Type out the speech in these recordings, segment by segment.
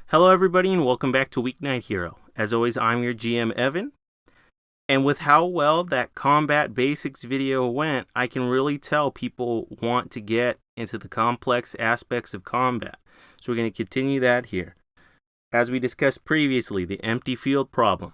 Hello everybody and welcome back to Weeknight Hero. As always, I'm your GM Evan. And with how well that combat basics video went, I can really tell people want to get into the complex aspects of combat. So we're going to continue that here. As we discussed previously, the empty field problem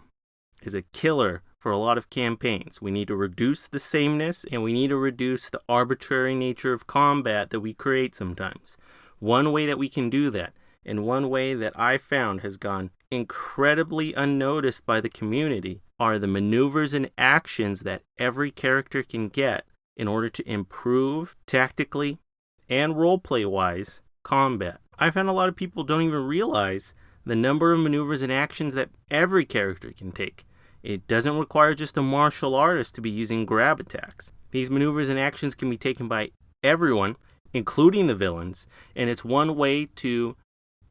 is a killer for a lot of campaigns. We need to reduce the sameness and we need to reduce the arbitrary nature of combat that we create sometimes. One way that we can do that, and one way that I found has gone incredibly unnoticed by the community, are the maneuvers and actions that every character can get in order to improve tactically and roleplay-wise combat. I found a lot of people don't even realize the number of maneuvers and actions that every character can take. It doesn't require just a martial artist to be using grab attacks. These maneuvers and actions can be taken by everyone, including the villains, and it's one way to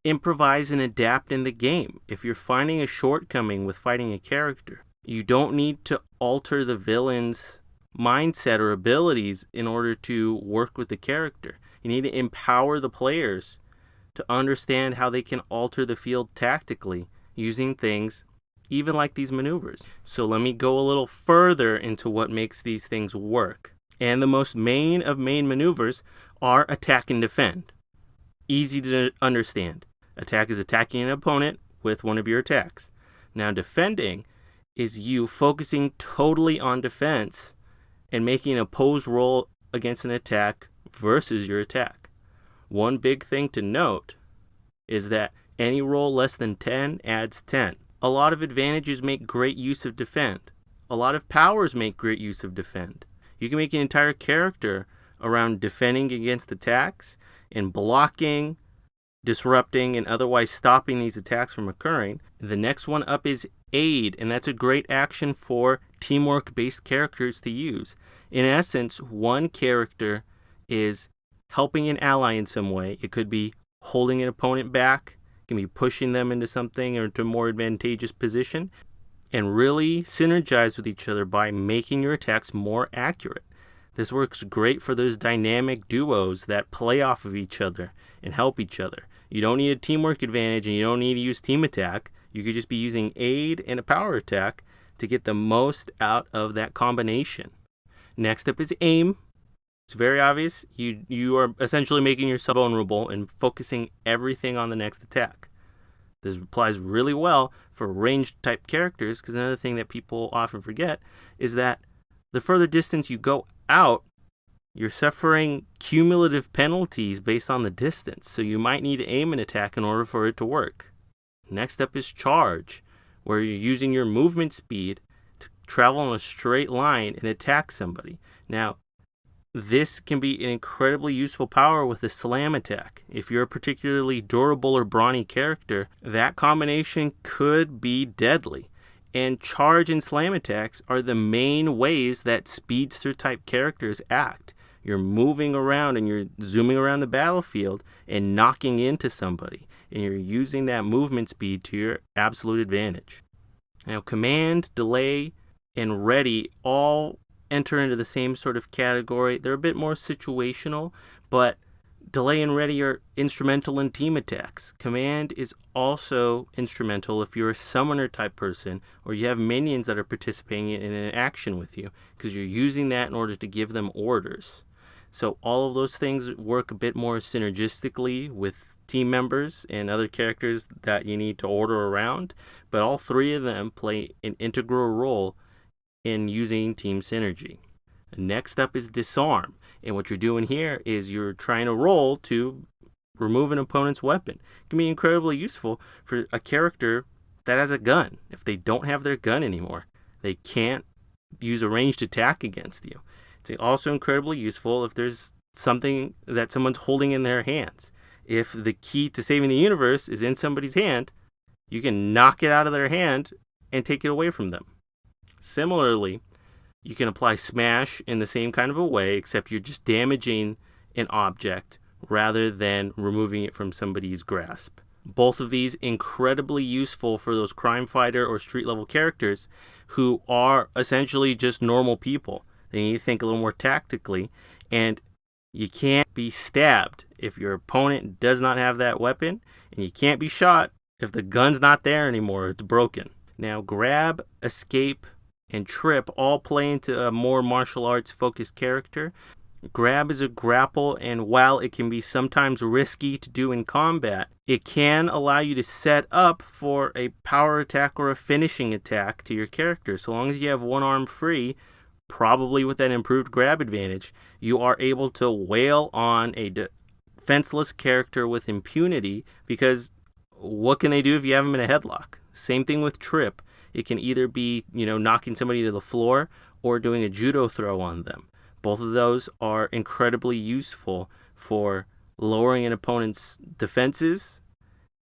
improvise and adapt in the game. If you're finding a shortcoming with fighting a character, you don't need to alter the villain's mindset or abilities in order to work with the character. You need to empower the players to understand how they can alter the field tactically using things even like these maneuvers. So let me go a little further into what makes these things work. And the most main of main maneuvers are attack and defend. Easy to understand. Attack is attacking an opponent with one of your attacks. Now defending is you focusing totally on defense and making an opposed roll against an attack versus your attack. One big thing to note is that any roll less than 10 adds 10. A lot of advantages make great use of defend. A lot of powers make great use of defend. You can make an entire character around defending against attacks and blocking, disrupting, and otherwise stopping these attacks from occurring. The next one up is aid, and that's a great action for teamwork-based characters to use. In essence, one character is helping an ally in some way. It could be holding an opponent back, it can be pushing them into something or into a more advantageous position, and really synergize with each other by making your attacks more accurate. This works great for those dynamic duos that play off of each other and help each other. You don't need a teamwork advantage and you don't need to use team attack. You could just be using aid and a power attack to get the most out of that combination. Next up is aim. It's very obvious. You are essentially making yourself vulnerable and focusing everything on the next attack. This applies really well for ranged type characters, because another thing that people often forget is that the further distance you go out, you're suffering cumulative penalties based on the distance, so you might need to aim an attack in order for it to work. Next up is charge, where you're using your movement speed to travel in a straight line and attack somebody. Now, this can be an incredibly useful power with a slam attack. If you're a particularly durable or brawny character, that combination could be deadly. And charge and slam attacks are the main ways that speedster type characters act. You're moving around and you're zooming around the battlefield and knocking into somebody, and you're using that movement speed to your absolute advantage. Now, command, delay, and ready all enter into the same sort of category. They're a bit more situational, but delay and ready are instrumental in team attacks. Command is also instrumental if you're a summoner type person or you have minions that are participating in an action with you, because you're using that in order to give them orders. So all of those things work a bit more synergistically with team members and other characters that you need to order around, but all three of them play an integral role in using team synergy. Next up is disarm, and what you're doing here is you're trying to roll to remove an opponent's weapon. It can be incredibly useful for a character that has a gun. If they don't have their gun anymore, they can't use a ranged attack against you. It's also incredibly useful if there's something that someone's holding in their hands. If the key to saving the universe is in somebody's hand, you can knock it out of their hand and take it away from them. Similarly, you can apply smash in the same kind of a way, except you're just damaging an object rather than removing it from somebody's grasp. Both of these incredibly useful for those crime fighter or street level characters who are essentially just normal people. They need to think a little more tactically, and you can't be stabbed if your opponent does not have that weapon, and you can't be shot If the gun's not there anymore, it's broken. Now, grab, escape, and trip all play into a more martial arts focused character. Grab is a grapple, and while it can be sometimes risky to do in combat, it can allow you to set up for a power attack or a finishing attack to your character. So long as you have one arm free, probably with that improved grab advantage, you are able to wail on a defenseless character with impunity, because what can they do if you have them in a headlock? Same thing with trip. It can either be, knocking somebody to the floor or doing a judo throw on them. Both of those are incredibly useful for lowering an opponent's defenses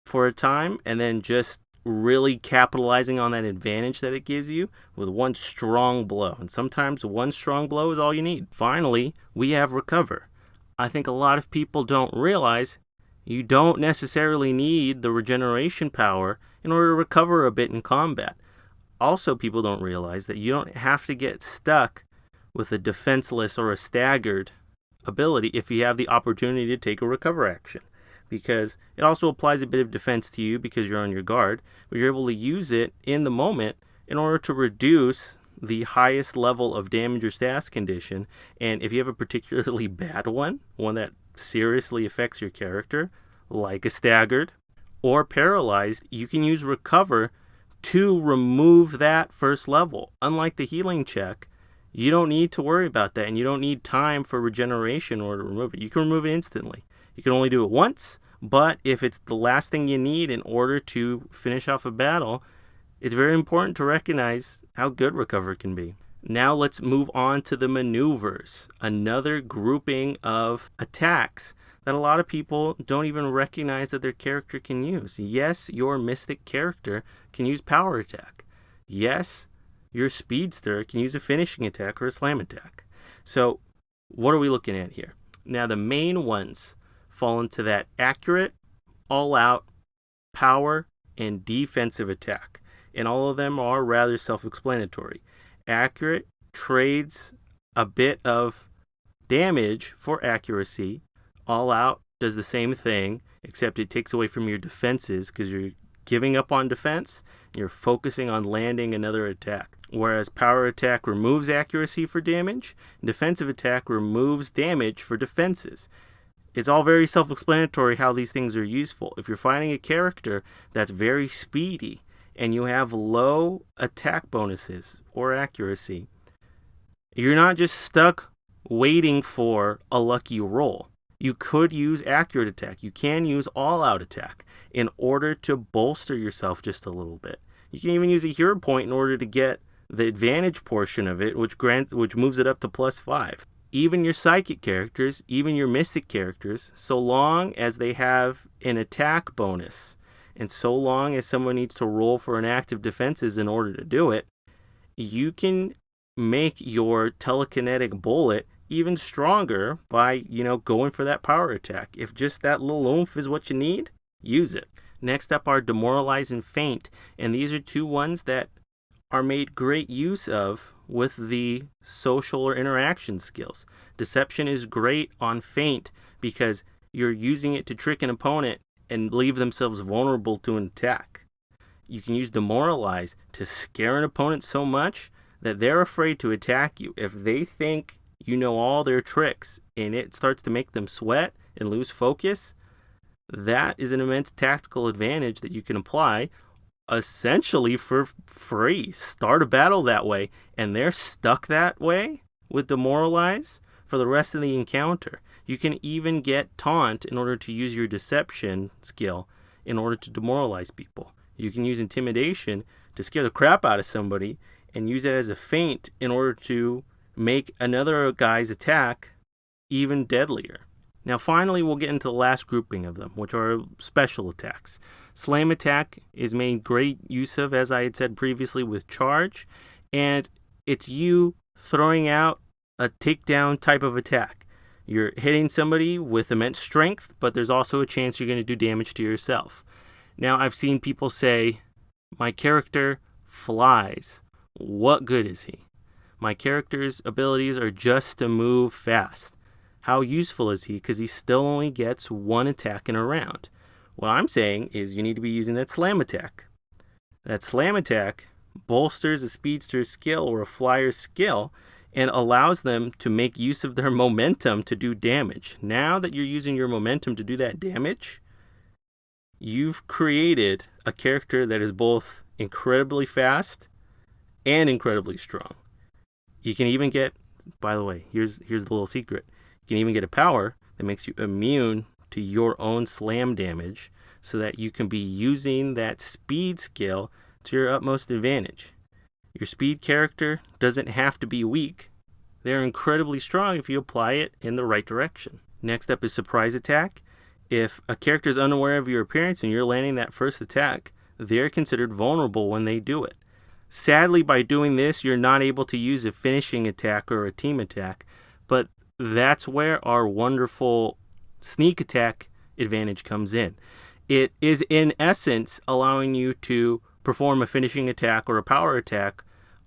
for a time and then just really capitalizing on that advantage that it gives you with one strong blow. And sometimes one strong blow is all you need. Finally, we have recover. I think a lot of people don't realize you don't necessarily need the regeneration power in order to recover a bit in combat. Also, people don't realize that you don't have to get stuck with a defenseless or a staggered ability if you have the opportunity to take a recover action, because it also applies a bit of defense to you because you're on your guard, but you're able to use it in the moment in order to reduce the highest level of damage or status condition. And if you have a particularly bad one that seriously affects your character, like a staggered or paralyzed, you can use recover to remove that first level. Unlike the healing check, you don't need to worry about that, and you don't need time for regeneration or to remove it. You can remove it instantly. You can only do it once, but if it's the last thing you need in order to finish off a battle, it's very important to recognize how good recover can be. Now let's move on to the maneuvers, another grouping of attacks that a lot of people don't even recognize that their character can use. Yes, your mystic character can use power attack. Yes, your speedster can use a finishing attack or a slam attack. So what are we looking at here? Now, the main ones fall into that accurate, all-out, power, and defensive attack. And all of them are rather self-explanatory. Accurate trades a bit of damage for accuracy. All-out does the same thing, except it takes away from your defenses because you're giving up on defense and you're focusing on landing another attack. Whereas power attack removes accuracy for damage, and defensive attack removes damage for defenses. It's all very self-explanatory how these things are useful. If you're fighting a character that's very speedy and you have low attack bonuses or accuracy, you're not just stuck waiting for a lucky roll. You could use accurate attack. You can use all-out attack in order to bolster yourself just a little bit. You can even use a hero point in order to get the advantage portion of it, which moves it up to +5. Even your psychic characters, even your mystic characters, so long as they have an attack bonus, and so long as someone needs to roll for an active defenses in order to do it, you can make your telekinetic bullet even stronger by, going for that power attack. If just that little oomph is what you need, use it. Next up are Demoralize and Feint, and these are two ones that are made great use of with the social or interaction skills. Deception is great on Feint because you're using it to trick an opponent and leave themselves vulnerable to an attack. You can use Demoralize to scare an opponent so much that they're afraid to attack you. If they think you know all their tricks and it starts to make them sweat and lose focus, that is an immense tactical advantage that you can apply essentially for free. Start a battle that way, and they're stuck that way with Demoralize for the rest of the encounter. You can even get Taunt in order to use your deception skill in order to demoralize people. You can use Intimidation to scare the crap out of somebody and use it as a feint in order to make another guy's attack even deadlier. Now finally, we'll get into the last grouping of them, which are special attacks. Slam attack is made great use of, as I had said previously, with charge, and it's you throwing out a takedown type of attack. You're hitting somebody with immense strength, but there's also a chance you're going to do damage to yourself. Now, I've seen people say, my character flies. What good is he? My character's abilities are just to move fast. How useful is he? Because he still only gets one attack in a round. What I'm saying is you need to be using that slam attack. That slam attack bolsters a speedster's skill or a flyer's skill and allows them to make use of their momentum to do damage. Now that you're using your momentum to do that damage, you've created a character that is both incredibly fast and incredibly strong. You can even get, by the way, here's the little secret. You can even get a power that makes you immune to your own slam damage so that you can be using that speed skill to your utmost advantage. Your speed character doesn't have to be weak. They're incredibly strong if you apply it in the right direction. Next up is surprise attack. If a character is unaware of your appearance and you're landing that first attack, they're considered vulnerable when they do it. Sadly, by doing this, you're not able to use a finishing attack or a team attack, but that's where our wonderful sneak attack advantage comes in. It is, in essence, allowing you to perform a finishing attack or a power attack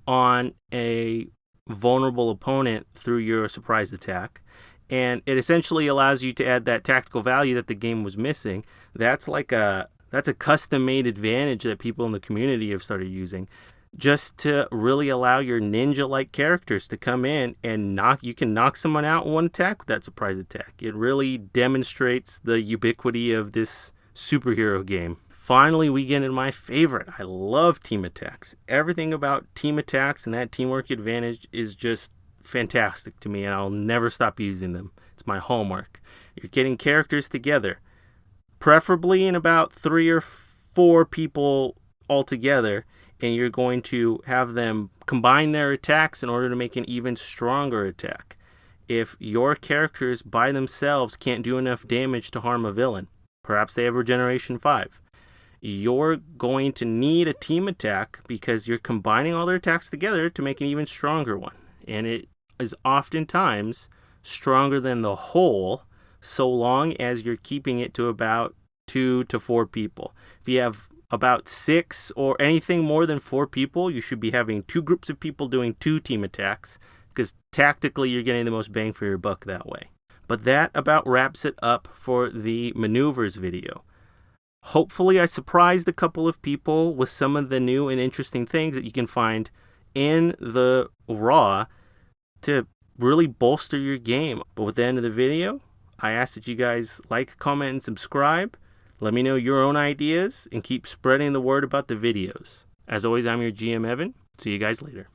on a vulnerable opponent through your surprise attack. And it essentially allows you to add that tactical value that the game was missing. That's a custom-made advantage that people in the community have started using, just to really allow your ninja-like characters to come in and you can knock someone out in one attack with that surprise attack. It really demonstrates the ubiquity of this superhero game. Finally, we get into my favorite. I love team attacks. Everything about team attacks and that teamwork advantage is just fantastic to me, and I'll never stop using them. It's my hallmark. You're getting characters together, preferably in about 3 or 4 people all together, and you're going to have them combine their attacks in order to make an even stronger attack. If your characters by themselves can't do enough damage to harm a villain, perhaps they have Regeneration 5, you're going to need a team attack because you're combining all their attacks together to make an even stronger one. And it is oftentimes stronger than the whole, so long as you're keeping it to about 2 to 4 people. If you have about 6 or anything more than 4 people, you should be having 2 groups of people doing 2 team attacks, because tactically you're getting the most bang for your buck that way. But that about wraps it up for the maneuvers video. Hopefully I surprised a couple of people with some of the new and interesting things that you can find in the raw to really bolster your game. But with the end of the video, I ask that you guys like, comment, and subscribe. Let me know your own ideas and keep spreading the word about the videos. As always, I'm your GM Evan. See you guys later.